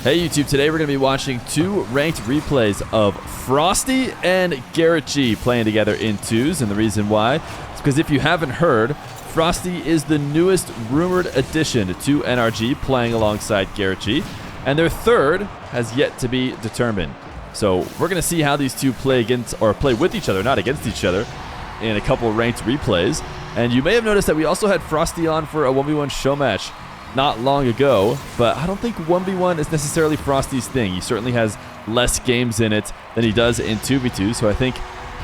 Hey YouTube, today we're going to be watching two ranked replays of Frosty and Garrett G playing together in twos, and the reason why is because if you haven't heard, Frosty is the newest rumored addition to NRG playing alongside Garrett G, and their third has yet to be determined. So we're going to see how these two play against, or play with each other, not against each other, in a couple ranked replays. And you may have noticed that we also had Frosty on for a 1v1 show match not long ago, but I don't think 1v1 is necessarily Frosty's thing. He certainly has less games in it than he does in 2v2, so I think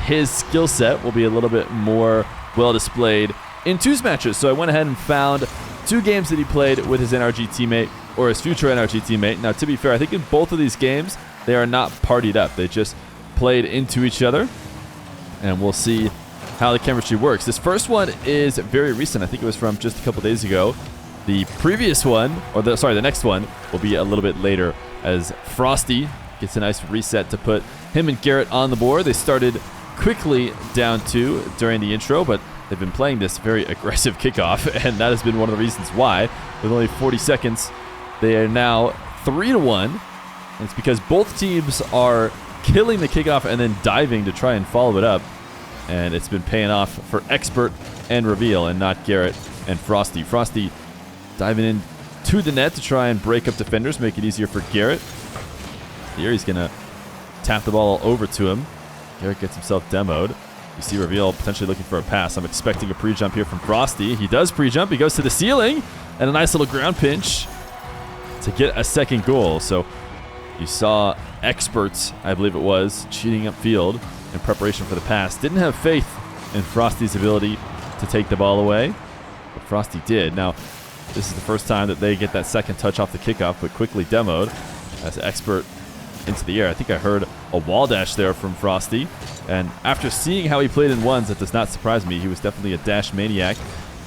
his skill set will be a little bit more well displayed in twos matches. So I went ahead and found two games that he played with his NRG teammate, or his future NRG teammate. Now, to be fair, I think in both of these games, they are not partied up. They just played into each other, and we'll see how the chemistry works. This first one is very recent. I think it was from just a couple days ago. The previous one, or the next one, will be a little bit later as Frosty gets a nice reset to put him and Garrett on the board. They started quickly down 2 during the intro, but they've been playing this very aggressive kickoff, and that has been one of the reasons why. With only 40 seconds, they are now 3-1, and it's because both teams are killing the kickoff and then diving to try and follow it up, and it's been paying off for Expert and Reveal and not Garrett and Frosty. Frosty diving in to the net to try and break up defenders, make it easier for Garrett. Here he's going to tap the ball over to him. Garrett gets himself demoed. You see Reveal potentially looking for a pass. I'm expecting a pre-jump here from Frosty. He does pre-jump. He goes to the ceiling, and a nice little ground pinch to get a second goal. So you saw Experts, I believe it was, cheating upfield in preparation for the pass. Didn't have faith in Frosty's ability to take the ball away, but Frosty did. Now, this is the first time that they get that second touch off the kickoff, but quickly demoed as Expert into the air. I think I heard a wall dash there from Frosty, and after seeing how he played in ones, that does not surprise me. He was definitely a dash maniac,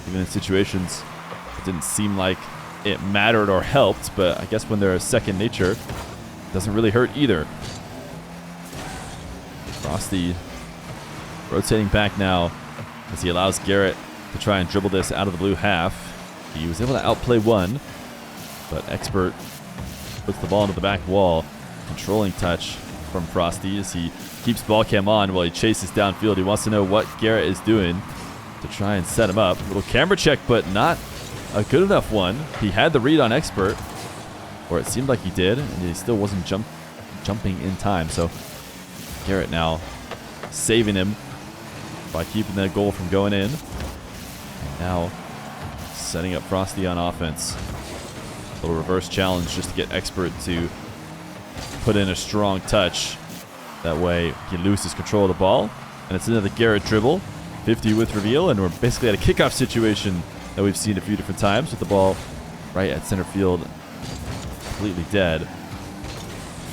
even in situations it didn't seem like it mattered or helped, but I guess when they're a second nature, it doesn't really hurt either. Frosty rotating back now as he allows Garrett to try and dribble this out of the blue half. He was able to outplay one, but Expert puts the ball into the back wall. Controlling touch from Frosty as he keeps ball cam on while he chases downfield. He wants to know what Garrett is doing to try and set him up. A little camera check, but not a good enough one. He had the read on Expert, or it seemed like he did, and he still wasn't jumping in time. So Garrett now saving him by keeping that goal from going in. And now setting up Frosty on offense. A little reverse challenge just to get Expert to put in a strong touch. That way he loses control of the ball. And it's another Garrett dribble. 50 with Reveal, and we're basically at a kickoff situation that we've seen a few different times with the ball right at center field, completely dead.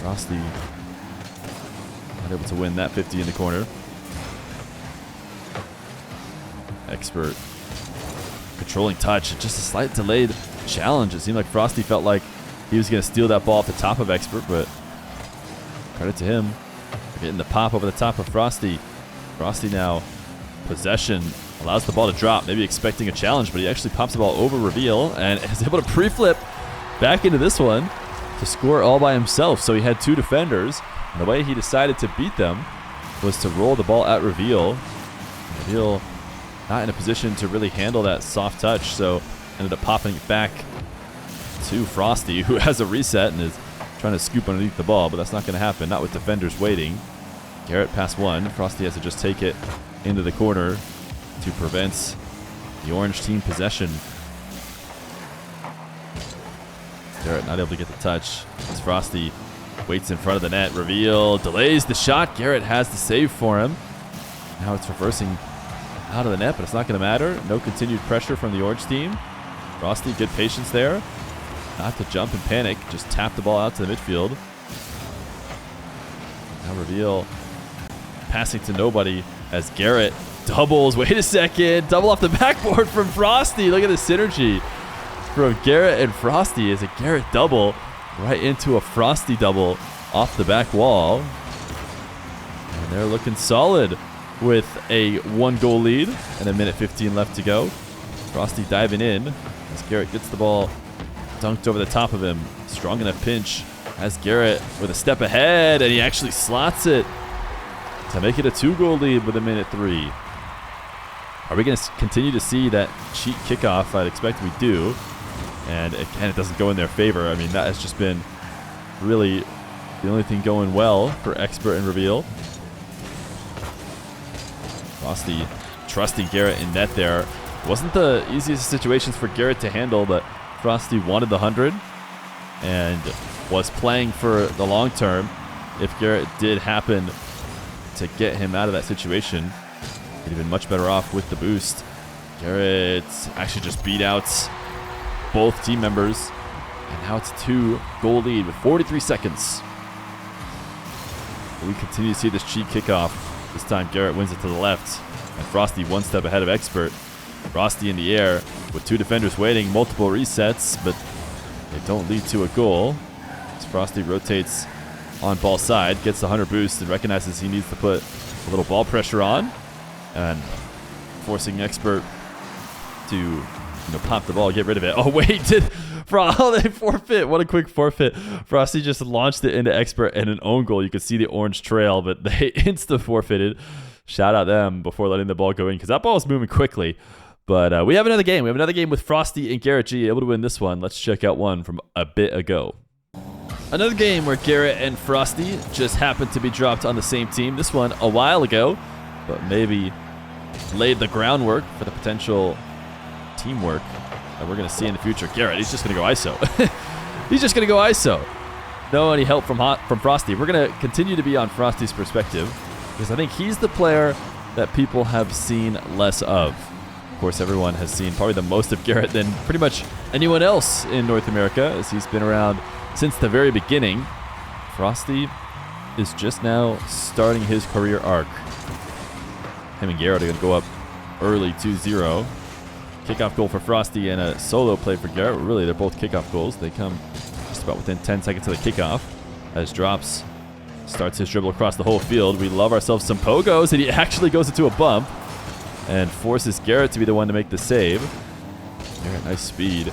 Frosty not able to win that 50 in the corner. Expert controlling touch, just a slight delayed challenge. It seemed like Frosty felt like he was going to steal that ball off the top of Expert, but credit to him for getting the pop over the top of Frosty. Frosty now possession, allows the ball to drop, maybe expecting a challenge, but he actually pops the ball over Reveal and is able to pre-flip back into this one to score all by himself. So he had two defenders, and the way he decided to beat them was to roll the ball at Reveal. Reveal not in a position to really handle that soft touch, so ended up popping it back to Frosty, who has a reset and is trying to scoop underneath the ball, but that's not going to happen, not with defenders waiting. Garrett pass one. Frosty has to just take it into the corner to prevent the orange team possession. Garrett not able to get the touch as Frosty waits in front of the net. Reveal delays the shot. Garrett has the save for him. Now it's reversing out of the net, but it's not going to matter. No continued pressure from the orange team. Frosty, good patience there. Not to jump and panic, just tap the ball out to the midfield. Now Reveal passing to nobody as Garrett doubles. Wait a second. Double off the backboard from Frosty. Look at the synergy from Garrett and Frosty. Is a Garrett double right into a Frosty double off the back wall. And they're looking solid with a 1-goal lead and a minute 15 left to go. Frosty diving in as Garrett gets the ball dunked over the top of him. Strong enough pinch Has Garrett with a step ahead, and he actually slots it to make it a 2-goal lead with a minute 3. Are we going to continue to see that cheat kickoff? I'd expect we do. And again, it doesn't go in their favor. I mean, that has just been really the only thing going well for Expert and Reveal. Frosty trusting Garrett in net there. Wasn't the easiest situations for Garrett to handle, but Frosty wanted the 100 and was playing for the long term. If Garrett did happen to get him out of that situation, he'd have been much better off with the boost. Garrett actually just beat out both team members, and now it's a 2-goal lead with 43 seconds. We continue to see this cheat kickoff. This time Garrett wins it to the left, and Frosty 1 step ahead of Expert. Frosty in the air with 2 defenders waiting, multiple resets, but they don't lead to a goal. As Frosty rotates on ball side, gets the 100 boost, and recognizes he needs to put a little ball pressure on, and forcing Expert to pop the ball, get rid of it. Oh, wait, they forfeit. What a quick forfeit. Frosty just launched it into Expert and an own goal. You could see the orange trail, but they insta-forfeited. Shout out them before letting the ball go in, because that ball was moving quickly. But we have another game. We have another game with Frosty and Garrett G able to win this one. Let's check out one from a bit ago. Another game where Garrett and Frosty just happened to be dropped on the same team. This one a while ago, but maybe laid the groundwork for the potential teamwork that we're going to see in the future. Garrett, he's just going to go ISO. He's just going to go ISO. No any help from Frosty. We're going to continue to be on Frosty's perspective, because I think he's the player that people have seen less of. Of course, everyone has seen probably the most of Garrett than pretty much anyone else in North America, as he's been around since the very beginning. Frosty is just now starting his career arc. Him and Garrett are going to go up early 2-0. Kickoff goal for Frosty and a solo play for Garrett. Really, they're both kickoff goals. They come just about within 10 seconds of the kickoff. As Drops starts his dribble across the whole field. We love ourselves some pogos, and he actually goes into a bump and forces Garrett to be the one to make the save. Garrett, nice speed.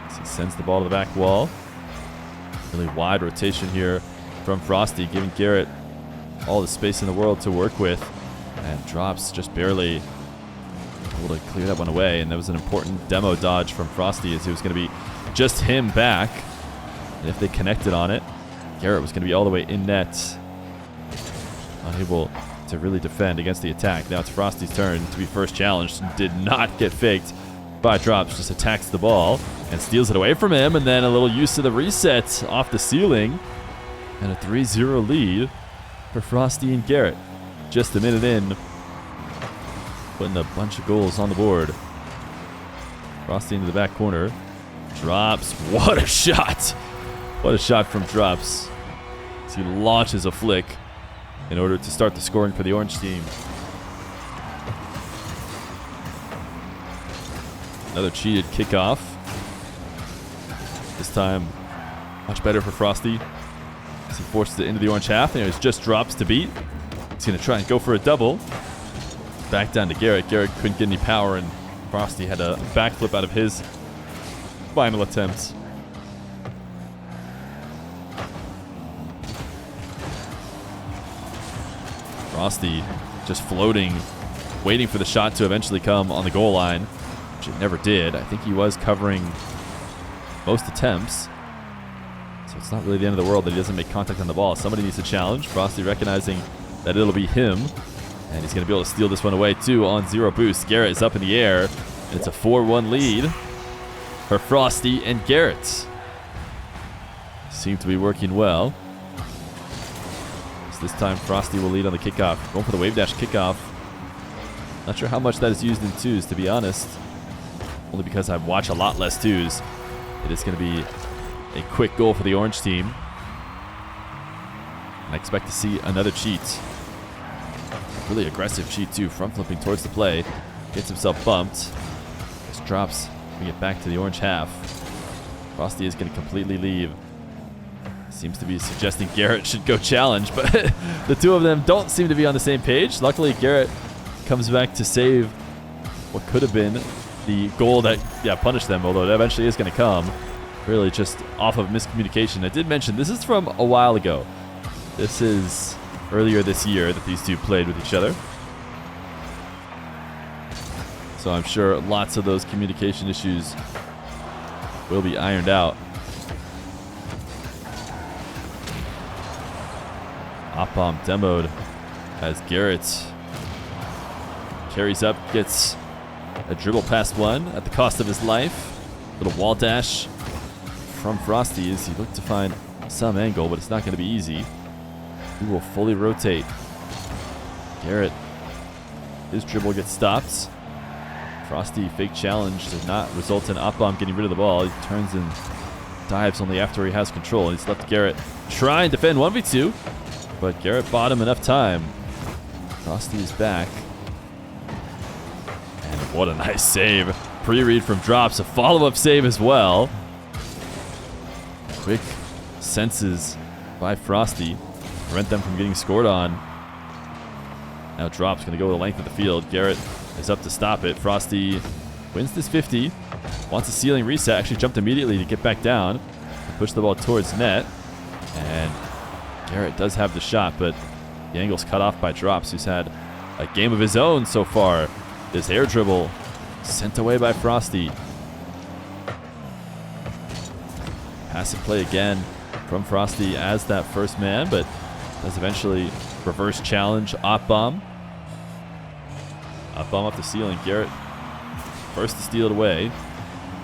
As he sends the ball to the back wall. Really wide rotation here from Frosty, giving Garrett all the space in the world to work with. And Drops just barely able to clear that one away, and that was an important demo dodge from Frosty, as it was going to be just him back. And if they connected on it, Garrett was going to be all the way in net, unable to really defend against the attack. Now it's Frosty's turn to be first challenged. Did not get faked by Drops, just attacks the ball and steals it away from him, and then a little use of the reset off the ceiling, and a 3-0 lead for Frosty and Garrett. Just a minute in, putting a bunch of goals on the board. Frosty into the back corner. Drops. What a shot. What a shot from Drops, as he launches a flick in order to start the scoring for the orange team. Another cheated kickoff. This time, much better for Frosty, as he forces it into the orange half. And it's just Drops to beat. He's going to try and go for a double. Back down to Garrett. Garrett couldn't get any power, and Frosty had a backflip out of his final attempt. Frosty just floating, waiting for the shot to eventually come on the goal line, which it never did. I think he was covering most attempts, so it's not really the end of the world that he doesn't make contact on the ball. Somebody needs to challenge. Frosty recognizing that it'll be him, and he's going to be able to steal this one away too on 0 boost. Garrett is up in the air, and it's a 4-1 lead for Frosty and Garrett. Seem to be working well. So this time Frosty will lead on the kickoff. Going for the wave dash kickoff. Not sure how much that is used in twos, to be honest. Only because I watch a lot less twos. It is going to be a quick goal for the orange team. And I expect to see another cheat. Really aggressive cheat too, front flipping towards the play. Gets himself bumped. Just Drops to get back to the orange half. Frosty is going to completely leave. Seems to be suggesting Garrett should go challenge, but the two of them don't seem to be on the same page. Luckily, Garrett comes back to save what could have been the goal that punished them, although it eventually is going to come. really just off of miscommunication. I did mention this is from a while ago. This is earlier this year that these two played with each other. So I'm sure lots of those communication issues will be ironed out. Op bomb demoed as Garrett carries up, gets a dribble past one at the cost of his life. Little wall dash from Frosty as he looked to find some angle, but it's not going to be easy. He will fully rotate. Garrett, his dribble gets stopped. Frosty fake challenge does not result in Op bomb getting rid of the ball. He turns and dives only after he has control. He's left Garrett try and defend 1v2, but Garrett bought him enough time. Frosty is back. And what a nice save. Pre-read from Drops, a follow-up save as well. Quick senses by Frosty prevent them from getting scored on. Now Drops going to go the length of the field. Garrett is up to stop it. Frosty wins this 50. Wants a ceiling reset. Actually jumped immediately to get back down. Push the ball towards net. And Garrett does have the shot, but the angle's cut off by Drops, who's had a game of his own so far. This air dribble sent away by Frosty. Passive play again from Frosty as that first man, but does eventually reverse challenge Op bomb. Op bomb off the ceiling. Garrett first to steal it away.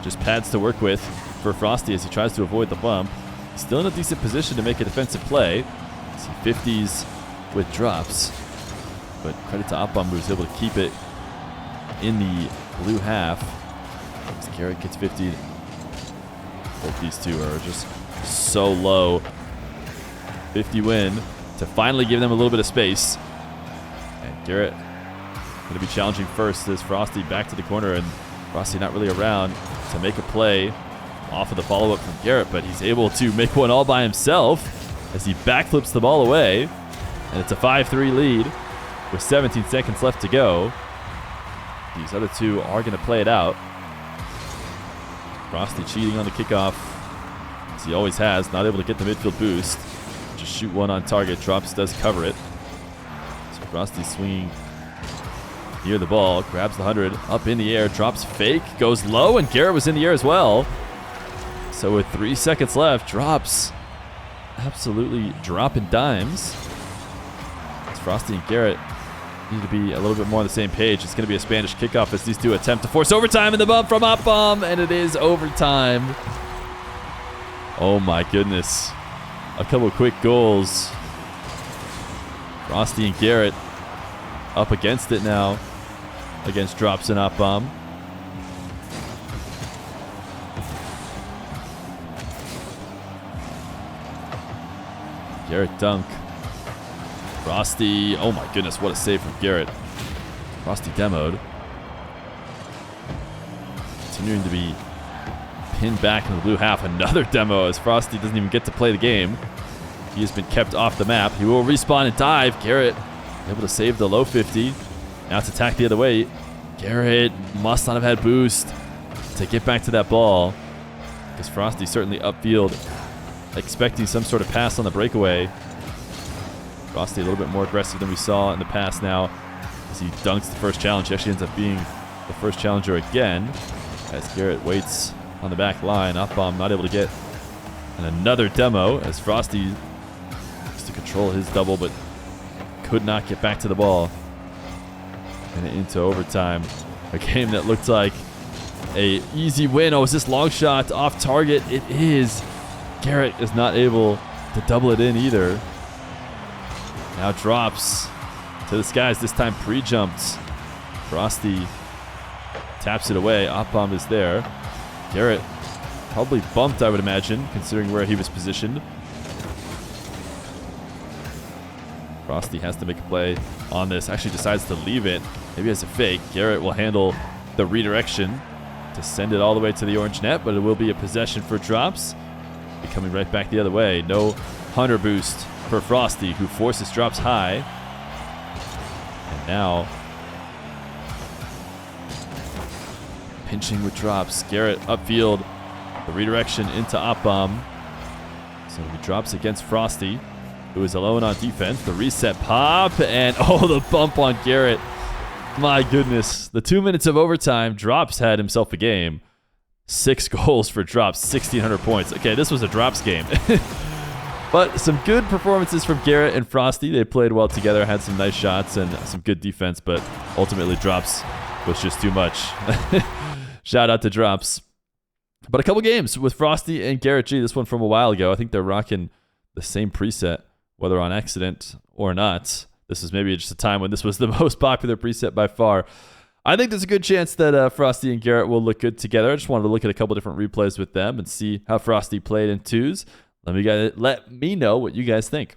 Just pads to work with for Frosty as he tries to avoid the bump. He's still in a decent position to make a defensive play. See 50s with Drops, but credit to Op bomb, who's able to keep it in the blue half. As Garrett gets 50'd. Both these two are just so low. 50 win to finally give them a little bit of space. And Garrett going to be challenging first as Frosty back to the corner, and Frosty not really around to make a play off of the follow-up from Garrett, but he's able to make one all by himself as he backflips the ball away. And it's a 5-3 lead with 17 seconds left to go. These other two are going to play it out. Frosty cheating on the kickoff, as he always has. Not able to get the midfield boost. Just shoot one on target. Drops does cover it. So Frosty swinging near the ball. Grabs the 100 up in the air. Drops fake. Goes low, and Garrett was in the air as well. So with 3 seconds left, Drops absolutely dropping dimes. As Frosty and Garrett need to be a little bit more on the same page. It's going to be a Spanish kickoff as these two attempt to force overtime in the bump from Op bomb, and it is overtime. Oh my goodness. A couple quick goals. Frosty and Garrett up against it now against Drops and Op bomb. Garrett dunk. Frosty, oh my goodness, what a save from Garrett. Frosty demoed. Continuing to be pinned back in the blue half. Another demo as Frosty doesn't even get to play the game. He has been kept off the map. He will respawn and dive. Garrett able to save the low 50. Now it's attack the other way. Garrett must not have had boost to get back to that ball, because Frosty certainly upfield expecting some sort of pass on the breakaway. Frosty a little bit more aggressive than we saw in the past now as he dunks the first challenge. He actually ends up being the first challenger again as Garrett waits on the back line. Op bomb not able to get. And another demo as Frosty used to control his double but could not get back to the ball. And into overtime. A game that looked like a easy win. Oh, is this long shot off target? It is. Garrett is not able to double it in either. Now Drops to the skies, this time pre-jumped. Frosty taps it away. Op bomb is there. Garrett probably bumped, I would imagine, considering where he was positioned. Frosty has to make a play on this. Actually decides to leave it. Maybe as a fake. Garrett will handle the redirection to send it all the way to the orange net, but it will be a possession for Drops. Be coming right back the other way. No Hunter boost for Frosty, who forces Drops high. And now pinching with Drops. Garrett upfield The redirection into Op Bomb. So he drops against Frosty, who is alone on defense. The reset pop, and oh, the bump on Garrett. My goodness. The 2 minutes of overtime, Drops had himself a game. 6 goals for Drops, 1,600 points. Okay, this was a Drops game. But some good performances from Garrett and Frosty. They played well together, had some nice shots and some good defense, but ultimately Drops was just too much. Shout out to Drops. But a couple games with Frosty and Garrett G. This one from a while ago. I think they're rocking the same preset, whether on accident or not. This is maybe just a time when this was the most popular preset by far. I think there's a good chance that Frosty and Garrett will look good together. I just wanted to look at a couple different replays with them and see how Frosty played in twos. Let me know what you guys think.